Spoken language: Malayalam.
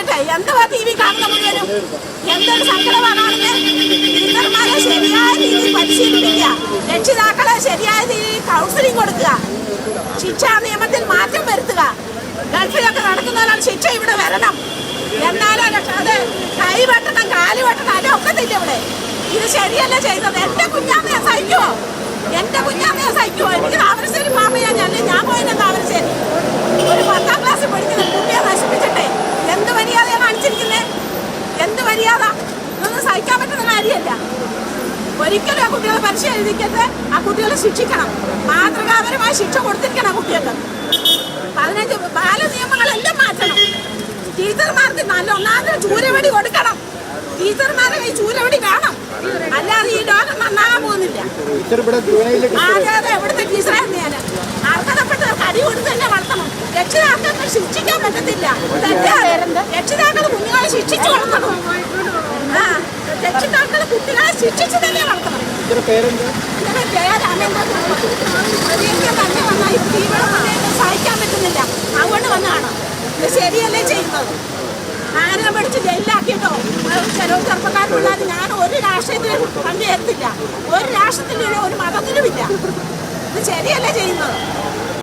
ചോദിച്ചോട്ടെ, എന്തുവാ TV കാണുന്ന മുഴുവനും? എന്തൊരു സങ്കടമാണ് കാണുന്നത്? ടീച്ചർമാരെ ശരിയായ രീതിയിൽ പരിശീലിപ്പിക്കുക, രക്ഷിതാക്കളെ ശരിയായ രീതിയിൽ കൗൺസിലിംഗ് കൊടുക്കുക, ശിക്ഷാ നിയമത്തിൽ മാറ്റം വരുത്തുക. ഗൾഫിലൊക്കെ നടക്കുന്നവരാണ് ശിക്ഷ ഇവിടെ വരണം. എന്നാലും അത് കൈ വെട്ടണം, കാല് വെട്ടണം, അതിനെ ഒക്കത്തില്ല ഇവിടെ. ഇത് ശരിയല്ല ചെയ്തത്. എന്റെ കുഞ്ഞാമ്മയെ സഹിക്കുമോ? എന്റെ കുഞ്ഞാമ്മയെ സഹിക്കുമോ? എനിക്ക് താമരശ്ശേരി മാമയാ. ഞാൻ പോയില്ല താമരശ്ശേരി. ഒരു 10ാം ക്ലാസ്സിൽ പഠിക്കുന്ന കുട്ടിയെ നശിപ്പിച്ചിട്ടെ എന്ത് മര്യാദയാണ് കാണിച്ചിരിക്കുന്നത്? എന്ത് മര്യാദ? ഇതൊന്നും സഹിക്കാൻ പറ്റുന്ന കാര്യമല്ല. ഒരിക്കലും ആ കുട്ടികളെ പരീക്ഷ എഴുതിക്കരുത്. ആ കുട്ടികളെ ശിക്ഷിക്കണം, മാതൃകാപരമായ ശിക്ഷ കൊടുത്തിരിക്കണം കുട്ടികൾക്ക്. 15 ബാലനിയമങ്ങളെല്ലാം മാറ്റണം. ടീച്ചർമാർക്ക് നല്ല ഒന്നാമത് ചൂരവടി കൊടുക്കണം. ടീച്ചർമാരെ കൈ ചൂരവടി വേണം, അല്ലാതെ ഈ ലോകം നന്നാകാൻ പോകുന്നില്ല. അതെ, എവിടുത്തെ ടീച്ചറായിരുന്നു ഞാൻ. അർഹതപ്പെട്ട കടി കൊടുത്ത് തന്നെ വളർത്തണം. രക്ഷിതാക്കൾക്ക് ശിക്ഷിക്കാൻ പറ്റത്തില്ല. രക്ഷിതാക്കൾ കുഞ്ഞുങ്ങളെ ശിക്ഷിച്ചു വളർത്തണം. രക്ഷിതാക്കൾ കുട്ടികളെ ശിക്ഷിച്ചു തന്നെ വളർത്തണം. സഹിക്കാൻ പറ്റുന്നില്ല, അതുകൊണ്ട് വന്നതാണ്. ഇത് ശരിയല്ലേ ചെയ്യുന്നത്? ആരെ പഠിച്ച് ജയിലിലാക്കിയിട്ടോ ചില ചെറുപ്പക്കാരുണ്ടാകും. ഞാൻ ഒരു രാഷ്ട്രീയത്തിലും പങ്കുചേർത്തില്ല, ഒരു രാഷ്ട്രത്തിലും ഒരു മതത്തിലുമില്ല. ഇത് ശരിയല്ലേ ചെയ്യുന്നത്?